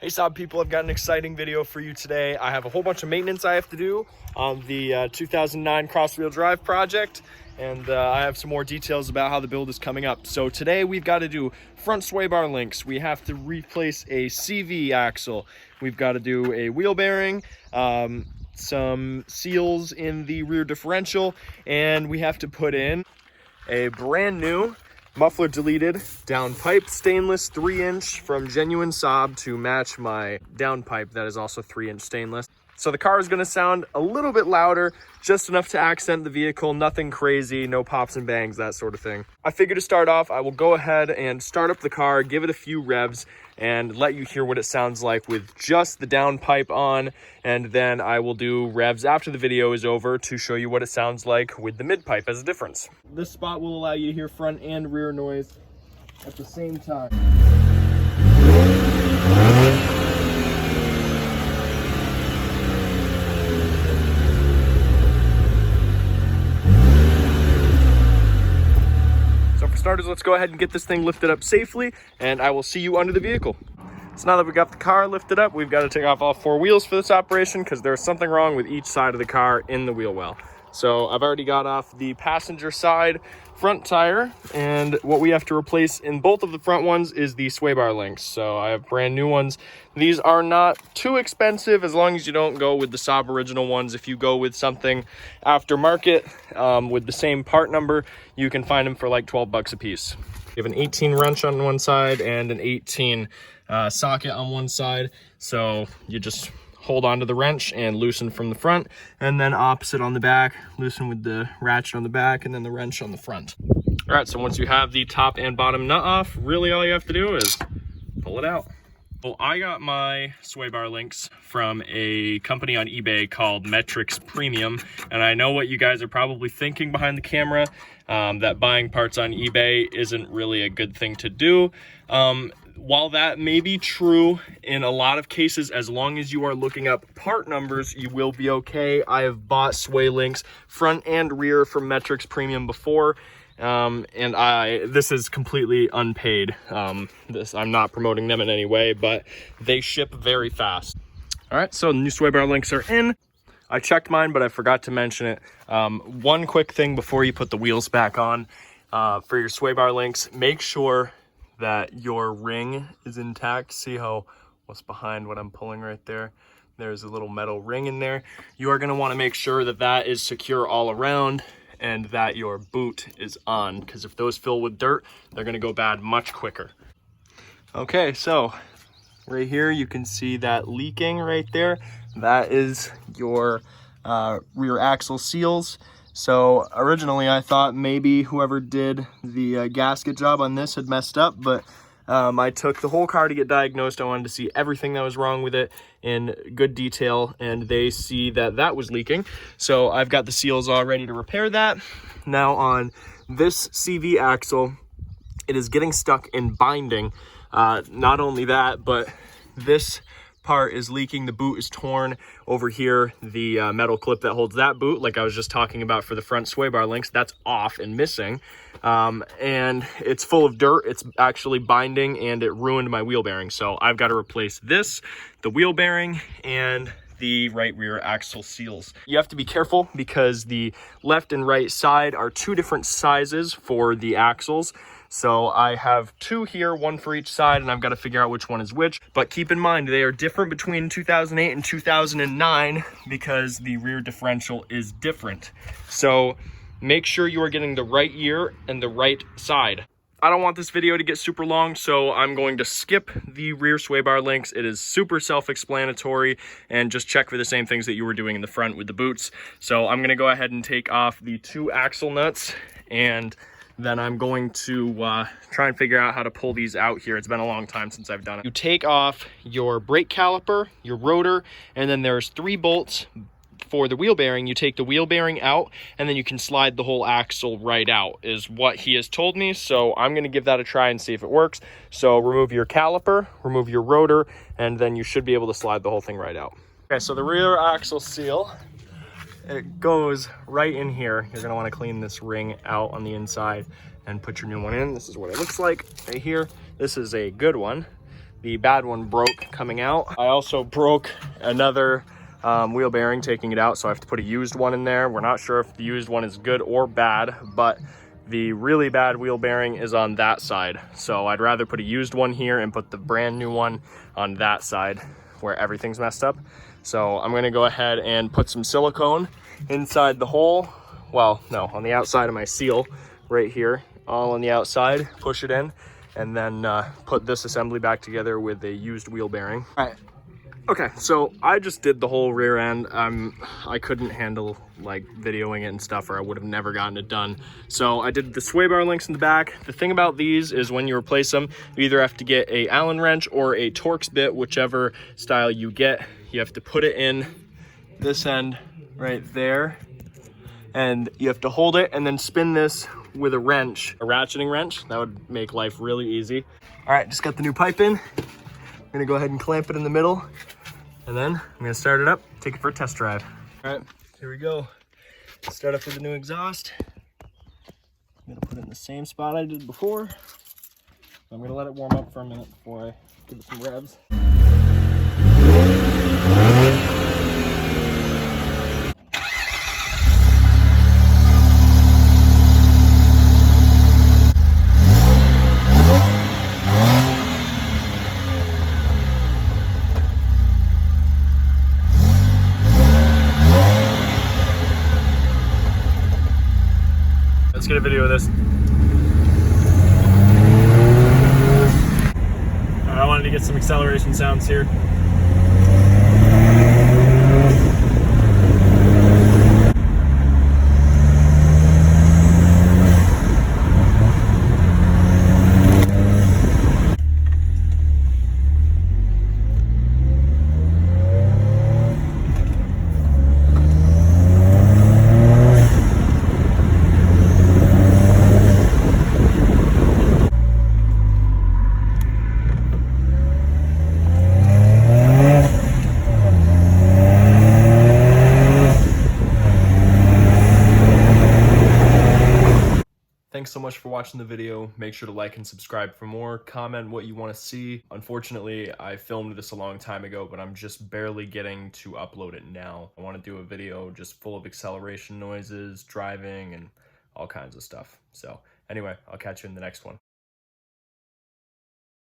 Hey Saab people, I've got an exciting video for you today. I have a whole bunch of maintenance I have to do on the 2009 cross-wheel drive project, and I have some more details about how the build is coming up. So today we've got to do front sway bar links. We have to replace a CV axle. We've got to do a wheel bearing, some seals in the rear differential, and we have to put in a brand new muffler deleted downpipe, stainless 3-inch from genuine Saab to match my downpipe that is also 3-inch stainless. So the car is going to sound a little bit louder, just enough to accent the vehicle, nothing crazy, no pops and bangs, that sort of thing. I figured to start off, I will go ahead and start up the car, give it a few revs, and let you hear what it sounds like with just the downpipe on, and then I will do revs after the video is over to show you what it sounds like with the mid-pipe as a difference. This spot will allow you to hear front and rear noise at the same time. Starters, let's go ahead and get this thing lifted up safely, and I will see you under the vehicle. So now that we got the car lifted up, we've got to take off all 4 wheels for this operation because there's something wrong with each side of the car in the wheel well. So I've already got off the passenger side front tire, and what we have to replace in both of the front ones is the sway bar links. So I have brand new ones. These are not too expensive as long as you don't go with the Saab original ones. If you go with something aftermarket with the same part number, you can find them for like 12 bucks a piece. You have an 18 wrench on one side and an 18 socket on one side. So you just hold onto the wrench and loosen from the front, and then opposite on the back, loosen with the ratchet on the back and then the wrench on the front. All right, so once you have the top and bottom nut off, really all you have to do is pull it out. Well, I got my sway bar links from a company on eBay called Metrics Premium, and I know what you guys are probably thinking behind the camera, that buying parts on eBay isn't really a good thing to do. While that may be true in a lot of cases, as long as you are looking up part numbers, you will be okay. I have bought sway links front and rear from Metrics Premium before, and this is completely unpaid. I'm not promoting them in any way, but they ship very fast. All right, so the new sway bar links are in. I checked mine, but I forgot to mention it. One quick thing before you put the wheels back on for your sway bar links, make sure that your ring is intact. See how what's behind what I'm pulling right there? There's a little metal ring in there. You are going to want to make sure that that is secure all around and that your boot is on, because if those fill with dirt, they're going to go bad much quicker. Okay, so right here you can see that leaking right there. That is your rear axle seals. So originally I thought maybe whoever did the gasket job on this had messed up, but I took the whole car to get diagnosed. I wanted to see everything that was wrong with it in good detail, and they see that that was leaking. So I've got the seals all ready to repair that. Now on this CV axle, it is getting stuck in binding. Not only that, but this part is leaking. The boot is torn over here. The metal clip that holds that boot, like I was just talking about for the front sway bar links, that's off and missing, and it's full of dirt. It's actually binding, and it ruined my wheel bearing. So I've got to replace this, the wheel bearing, and the right rear axle seals. You have to be careful because the left and right side are 2 different sizes for the axles. So I have 2 here, 1 for each side, and I've got to figure out which one is which. But keep in mind, they are different between 2008 and 2009 because the rear differential is different. So make sure you are getting the right ear and the right side. I don't want this video to get super long, so I'm going to skip the rear sway bar links. It is super self-explanatory, and just check for the same things that you were doing in the front with the boots. So I'm going to go ahead and take off the 2 axle nuts, and then I'm going to try and figure out how to pull these out here. It's been a long time since I've done it. You take off your brake caliper, your rotor, and then there's 3 bolts for the wheel bearing. You take the wheel bearing out, and then you can slide the whole axle right out, is what he has told me. So I'm going to give that a try and see if it works. So remove your caliper, remove your rotor, and then you should be able to slide the whole thing right out. Okay, so the rear axle seal, it goes right in here. You're going to want to clean this ring out on the inside and put your new one in. This is what it looks like right here. This is a good one. the bad one broke coming out. I also broke another wheel bearing taking it out, so I have to put a used one in there. We're not sure if the used one is good or bad, but the really bad wheel bearing is on that side. So I'd rather put a used one here and put the brand new one on that side where everything's messed up. So I'm gonna go ahead and put some silicone inside the hole. Well, no, on the outside of my seal right here, all on the outside, push it in, and then put this assembly back together with a used wheel bearing. All right. Okay, so I just did the whole rear end. I couldn't handle like videoing it and stuff, or I would have never gotten it done. So I did the sway bar links in the back. The thing about these is when you replace them, you either have to get a Allen wrench or a Torx bit, whichever style you get. You have to put it in this end right there, and you have to hold it and then spin this with a wrench, a ratcheting wrench. That would make life really easy. All right, just got the new pipe in. I'm gonna go ahead and clamp it in the middle, and then I'm gonna start it up, take it for a test drive. All right, here we go. Start up with the new exhaust. I'm gonna put it in the same spot I did before. I'm gonna let it warm up for a minute before I give it some revs. Let's get a video of this. I wanted to get some acceleration sounds here. Thanks so much for watching the video. Make sure to like and subscribe for more. Comment what you want to see. Unfortunately, I filmed this a long time ago, but I'm just barely getting to upload it now. I want to do a video just full of acceleration noises, driving, and all kinds of stuff. So anyway, I'll catch you in the next one.